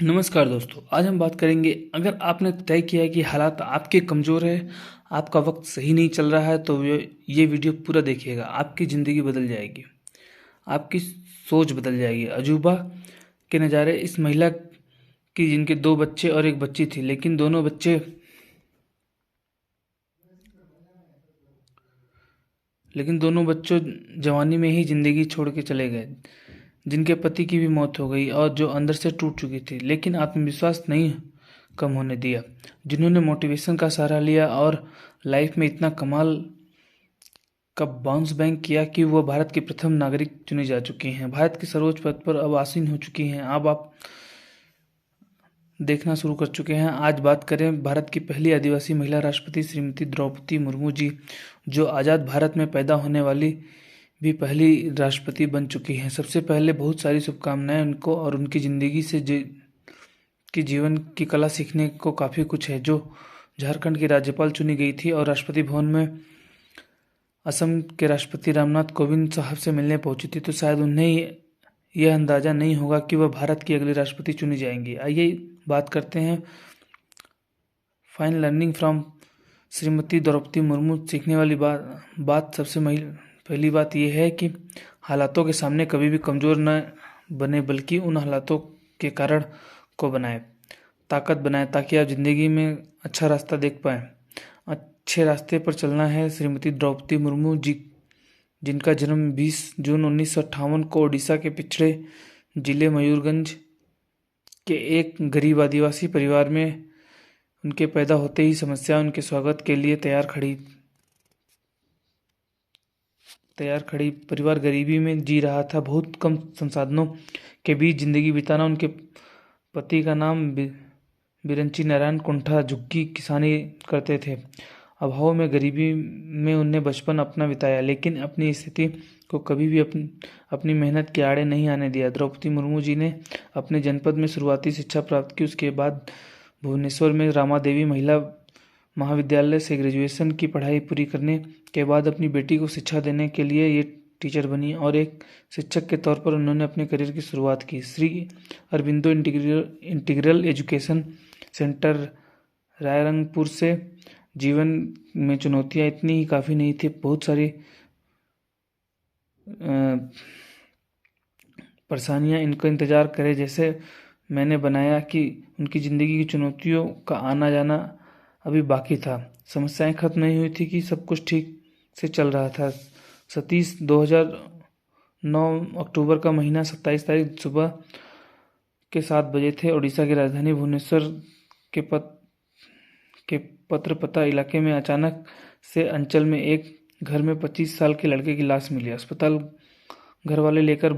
नमस्कार दोस्तों। आज हम बात करेंगे, अगर आपने तय किया है कि हालात आपके कमज़ोर है, आपका वक्त सही नहीं चल रहा है, तो ये वीडियो पूरा देखिएगा। आपकी ज़िंदगी बदल जाएगी, आपकी सोच बदल जाएगी। अजूबा के नज़ारे इस महिला की जिनके 2 बच्चे और 1 बच्ची थी, लेकिन दोनों बच्चों जवानी में ही ज़िंदगी छोड़ के चले गए, जिनके पति की भी मौत हो गई और जो अंदर से टूट चुकी थी, लेकिन आत्मविश्वास नहीं कम होने दिया। जिन्होंने मोटिवेशन का सहारा लिया और लाइफ में इतना कमाल का बाउंस बैक किया कि वह भारत की प्रथम नागरिक चुनी जा चुकी हैं, भारत के सर्वोच्च पद पर अब आसीन हो चुकी हैं। अब आप देखना शुरू कर चुके हैं। आज बात करें भारत की पहली आदिवासी महिला राष्ट्रपति श्रीमती द्रौपदी मुर्मू जी, जो आज़ाद भारत में पैदा होने वाली भी पहली राष्ट्रपति बन चुकी हैं। सबसे पहले बहुत सारी शुभकामनाएं उनको, और उनकी ज़िंदगी से की जीवन की कला सीखने को काफ़ी कुछ है। जो झारखंड की राज्यपाल चुनी गई थी और राष्ट्रपति भवन में असम के राष्ट्रपति रामनाथ कोविंद साहब से मिलने पहुंची थी, तो शायद उन्हें यह अंदाज़ा नहीं होगा कि वह भारत की अगली राष्ट्रपति चुनी जाएंगी। आइए बात करते हैं fine learning from Shrimati Droupadi Murmu. सीखने वाली बात सबसे पहली बात यह है कि हालातों के सामने कभी भी कमज़ोर न बने, बल्कि उन हालातों के कारण को बनाए, ताकत बनाए, ताकि आप ज़िंदगी में अच्छा रास्ता देख पाएँ। अच्छे रास्ते पर चलना है। श्रीमती द्रौपदी मुर्मू जी, जिनका जन्म 20 जून 1958 को ओडिशा के पिछड़े जिले मयूरभंज के एक गरीब आदिवासी परिवार में उनके पैदा होते ही समस्या उनके स्वागत के लिए तैयार खड़ी। परिवार गरीबी में जी रहा था, बहुत कम संसाधनों के बीच जिंदगी बिताना। उनके पति का नाम बिरंची नारायण कुंठा झुग्गी किसानी करते थे। अभाव में, गरीबी में उनने बचपन अपना बिताया, लेकिन अपनी स्थिति को कभी भी अपनी मेहनत के आड़े नहीं आने दिया। द्रौपदी मुर्मू जी ने अपने जनपद में शुरुआती शिक्षा प्राप्त की। उसके बाद भुवनेश्वर में रामा देवी महिला महाविद्यालय से ग्रेजुएशन की पढ़ाई पूरी करने के बाद अपनी बेटी को शिक्षा देने के लिए ये टीचर बनी और एक शिक्षक के तौर पर उन्होंने अपने करियर की शुरुआत की। Shri Aurobindo integral education centre Rairangpur से। जीवन में चुनौतियां इतनी ही काफ़ी नहीं थी, बहुत सारी परेशानियां इनको इंतज़ार करे, जैसे मैंने बनाया कि उनकी ज़िंदगी की चुनौतियों का आना जाना अभी बाकी था। समस्याएं खत्म नहीं हुई थी कि सब कुछ ठीक से चल रहा था। 2009 अक्टूबर का महीना, 27 तारीख सुबह के 7 बजे थे। उड़ीसा की राजधानी भुवनेश्वर के पत्रपता इलाके में अचानक से अंचल में एक घर में 25 साल के लड़के की लाश मिली। अस्पताल घर वाले लेकर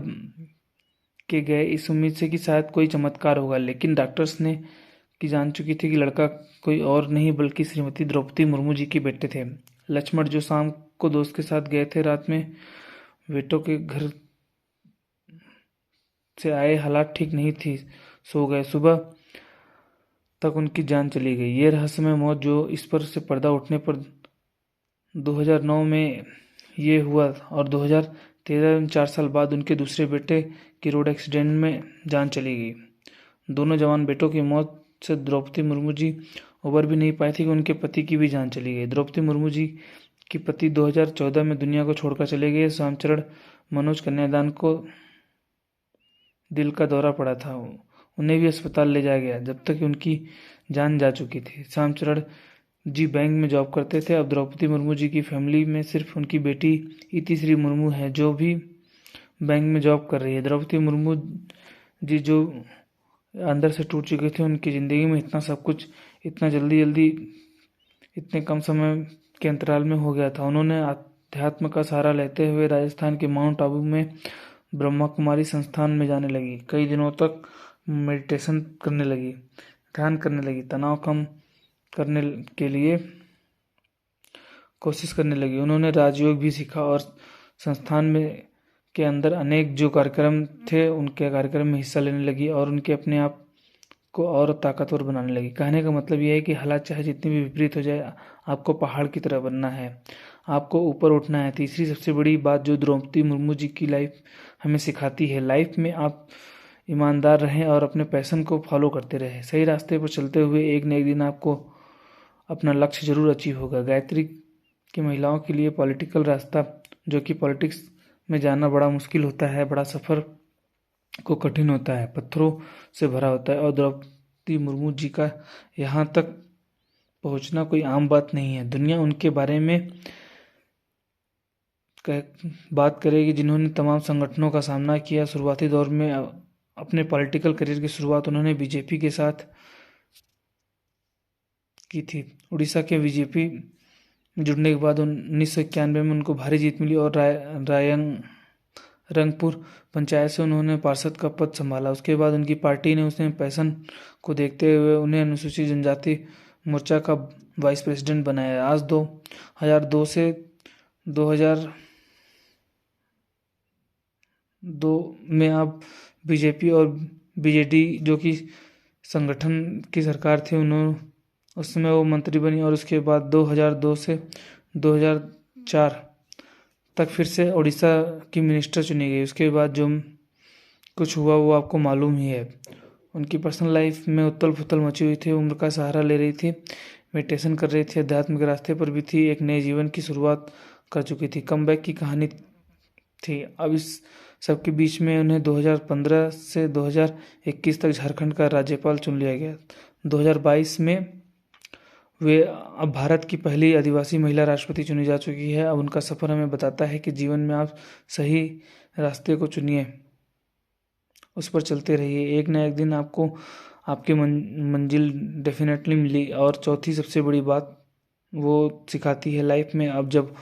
के गए इस उम्मीद से कि शायद कोई चमत्कार होगा, लेकिन डॉक्टर्स ने जान चुकी थी कि लड़का कोई और नहीं बल्कि श्रीमती द्रौपदी मुर्मू जी के बेटे थे, लक्ष्मण, जो शाम को दोस्त के साथ गए थे। रात में बेटों के घर से आए, हालात ठीक नहीं थी, सो गए। सुबह तक उनकी जान चली गई। ये रहस्यमय मौत, जो इस पर से पर्दा उठने पर 2009 में ये हुआ, और 2013 में 4 साल बाद उनके दूसरे बेटे की रोड एक्सीडेंट में जान चली गई। दोनों जवान बेटों की मौत से द्रौपदी मुर्मू जी उबर भी नहीं पाई थी कि उनके पति की भी जान चली गई। द्रौपदी मुर्मू जी के पति 2014 में दुनिया को छोड़कर चले गए। श्यामचरण मनोज कन्यादान को दिल का दौरा पड़ा था, उन्हें भी अस्पताल ले जाया गया, जब तक उनकी जान जा चुकी थी। श्यामचरण जी बैंक में जॉब करते थे। अब द्रौपदी मुर्मू जी की फैमिली में सिर्फ उनकी बेटी इतिश्री मुर्मू है, जो भी बैंक में जॉब कर रही है। द्रौपदी मुर्मू जी, जो अंदर से टूट चुके थे, उनकी ज़िंदगी में इतना सब कुछ इतना जल्दी इतने कम समय के अंतराल में हो गया था। उन्होंने अध्यात्म का सहारा लेते हुए राजस्थान के माउंट आबू में ब्रह्मा कुमारी संस्थान में जाने लगी। कई दिनों तक मेडिटेशन करने लगी, ध्यान करने लगी, तनाव कम करने के लिए कोशिश करने लगी। उन्होंने राजयोग भी सीखा और संस्थान में के अंदर अनेक जो कार्यक्रम थे, उनके कार्यक्रम में हिस्सा लेने लगी और उनके अपने आप को और ताकतवर बनाने लगी। कहने का मतलब यह है कि हालात चाहे जितनी भी विपरीत हो जाए, आपको पहाड़ की तरह बनना है, आपको ऊपर उठना है। तीसरी सबसे बड़ी बात जो द्रौपदी मुर्मू जी की लाइफ हमें सिखाती है, लाइफ में आप ईमानदार रहें और अपने पैशन को फॉलो करते रहें। सही रास्ते पर चलते हुए एक न एक दिन आपको अपना लक्ष्य जरूर अचीव होगा। गायत्री की महिलाओं के लिए पॉलिटिकल रास्ता, जो कि पॉलिटिक्स में जाना बड़ा मुश्किल होता है, बड़ा सफ़र को कठिन होता है, पत्थरों से भरा होता है, और द्रौपदी मुर्मू जी का यहाँ तक पहुँचना कोई आम बात नहीं है। दुनिया उनके बारे में बात करेगी जिन्होंने तमाम संगठनों का सामना किया। शुरुआती दौर में अपने पॉलिटिकल करियर की शुरुआत उन्होंने बीजेपी के साथ की थी। उड़ीसा के बीजेपी जुड़ने के बाद 1991 में उनको भारी जीत मिली और रंगपुर पंचायत से उन्होंने पार्षद का पद संभाला। उसके बाद उनकी पार्टी ने उसने पैशन को देखते हुए उन्हें अनुसूचित जनजाति मोर्चा का वाइस प्रेसिडेंट बनाया। आज 2002 से 2002 में आप बीजेपी और बीजेडी जो कि संगठन की सरकार थी, उन्होंने उस समय वो मंत्री बनी, और उसके बाद 2002 से 2004 तक फिर से उड़ीसा की मिनिस्टर चुनी गई। उसके बाद जो कुछ हुआ वो आपको मालूम ही है। उनकी पर्सनल लाइफ में उथल पुथल मची हुई थी, उम्र का सहारा ले रही थी, मेडिटेशन कर रही थी, आध्यात्मिक रास्ते पर भी थी, एक नए जीवन की शुरुआत कर चुकी थी, कमबैक की कहानी थी। अब इस सबके बीच में उन्हें 2015 से 2021 तक झारखंड का राज्यपाल चुन लिया गया। 2022 में वे अब भारत की पहली आदिवासी महिला राष्ट्रपति चुनी जा चुकी है। अब उनका सफ़र हमें बताता है कि जीवन में आप सही रास्ते को चुनिए, उस पर चलते रहिए, एक न एक दिन आपको आपकी मंजिल डेफिनेटली मिली। और चौथी सबसे बड़ी बात वो सिखाती है लाइफ में, अब जब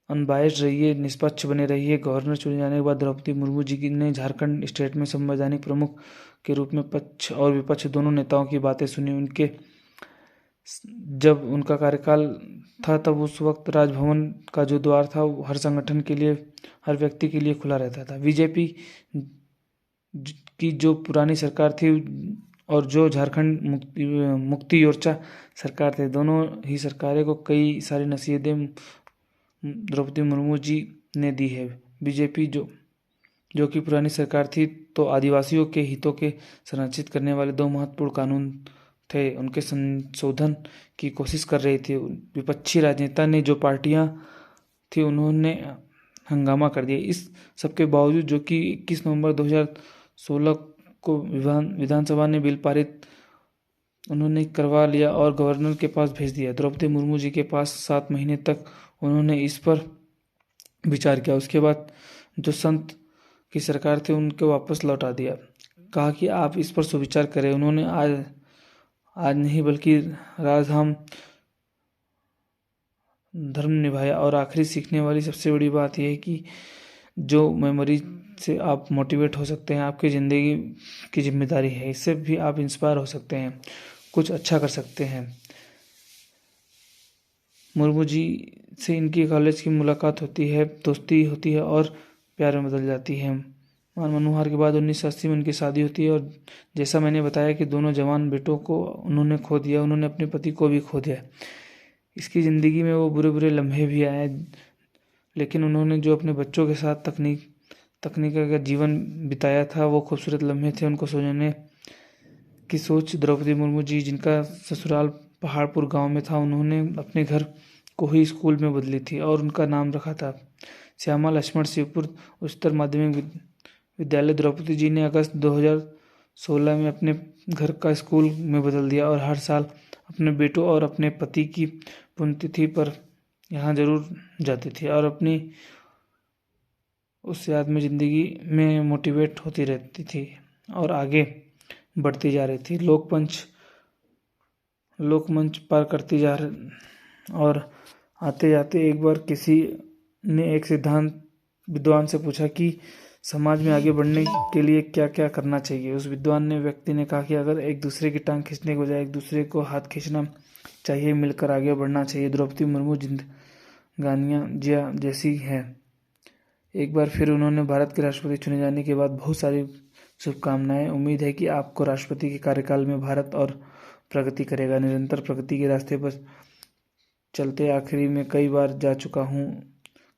अनबायस्ड रहिए, निष्पक्ष बने रहिए। गवर्नर चुने जाने के बाद द्रौपदी मुर्मू जी ने झारखंड स्टेट में संवैधानिक प्रमुख के रूप में पक्ष और विपक्ष दोनों नेताओं की बातें सुनी। उनके जब उनका कार्यकाल था तब उस वक्त राजभवन का जो द्वार था वो हर संगठन के लिए, हर व्यक्ति के लिए खुला रहता था। बीजेपी की जो पुरानी सरकार थी और जो झारखंड मुक्ति मोर्चा सरकार थे, दोनों ही सरकारें को कई सारी नसीहतें द्रौपदी मुर्मू जी ने दी है। बीजेपी जो कि पुरानी सरकार थी, तो आदिवासियों के हितों के संरक्षित करने वाले 2 महत्वपूर्ण कानून थे, उनके संशोधन की कोशिश कर रही थी। विपक्षी राजनेता ने जो पार्टियां थी उन्होंने हंगामा कर दिया। इस सबके बावजूद जो कि 21 नवंबर 2016 को विधानसभा ने बिल पारित उन्होंने करवा लिया और गवर्नर के पास भेज दिया। द्रौपदी मुर्मू जी के पास 7 महीने तक उन्होंने इस पर विचार किया। उसके बाद जो संत की सरकार थी उनको वापस लौटा दिया, कहा कि आप इस पर सुविचार करें। उन्होंने आज नहीं बल्कि राजधाम धर्म निभाया। और आखिरी सीखने वाली सबसे बड़ी बात यह है कि जो मेमोरी से आप मोटिवेट हो सकते हैं, आपकी ज़िंदगी की जिम्मेदारी है, इससे भी आप इंस्पायर हो सकते हैं, कुछ अच्छा कर सकते हैं। मुर्मू जी से इनकी कॉलेज की मुलाकात होती है, दोस्ती होती है और प्यार में बदल जाती है। मान मनोहर के बाद 1980 में उनकी शादी होती है और जैसा मैंने बताया कि दोनों जवान बेटों को उन्होंने खो दिया, उन्होंने अपने पति को भी खो दिया। इसकी ज़िंदगी में वो बुरे बुरे लम्हे भी आए, लेकिन उन्होंने जो अपने बच्चों के साथ तकनीक का जीवन बिताया था वो खूबसूरत लम्हे थे। उनको सोचने की सोच द्रौपदी मुर्मू जी, जिनका ससुराल पहाड़पुर गांव में था, उन्होंने अपने घर को ही स्कूल में बदली थी और उनका नाम रखा था श्यामा लक्ष्मण शिवपुर उच्चतर माध्यमिक विद्यालय। द्रौपदी जी ने अगस्त 2016 में अपने घर का स्कूल में बदल दिया और हर साल अपने बेटों और अपने पति की पुण्यतिथि पर यहाँ जरूर जाती थी और अपनी उस याद में ज़िंदगी में मोटिवेट होती रहती थी और आगे बढ़ती जा रही थी। लोकमंच पार करती जा रही और आते जाते एक बार किसी ने एक विद्वान से पूछा कि समाज में आगे बढ़ने के लिए क्या क्या करना चाहिए। उस विद्वान व्यक्ति ने कहा कि अगर एक दूसरे की टांग खींचने के बजाय एक दूसरे को हाथ खींचना चाहिए, मिलकर आगे बढ़ना चाहिए। द्रौपदी मुर्मू जिंदगानियाँ जिया जैसी है। एक बार फिर उन्होंने भारत के राष्ट्रपति चुने जाने के बाद बहुत सारी शुभकामनाएं। उम्मीद है कि आपको राष्ट्रपति के कार्यकाल में भारत और प्रगति करेगा, निरंतर प्रगति के रास्ते पर चलते। आखिरी में कई बार जा चुका हूँ,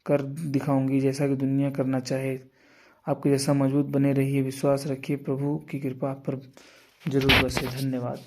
कर दिखाऊंगी जैसा कि दुनिया करना चाहे। आपके जैसा मजबूत बने रहिए, विश्वास रखिए, प्रभु की कृपा आप पर जरूर बरसे। धन्यवाद।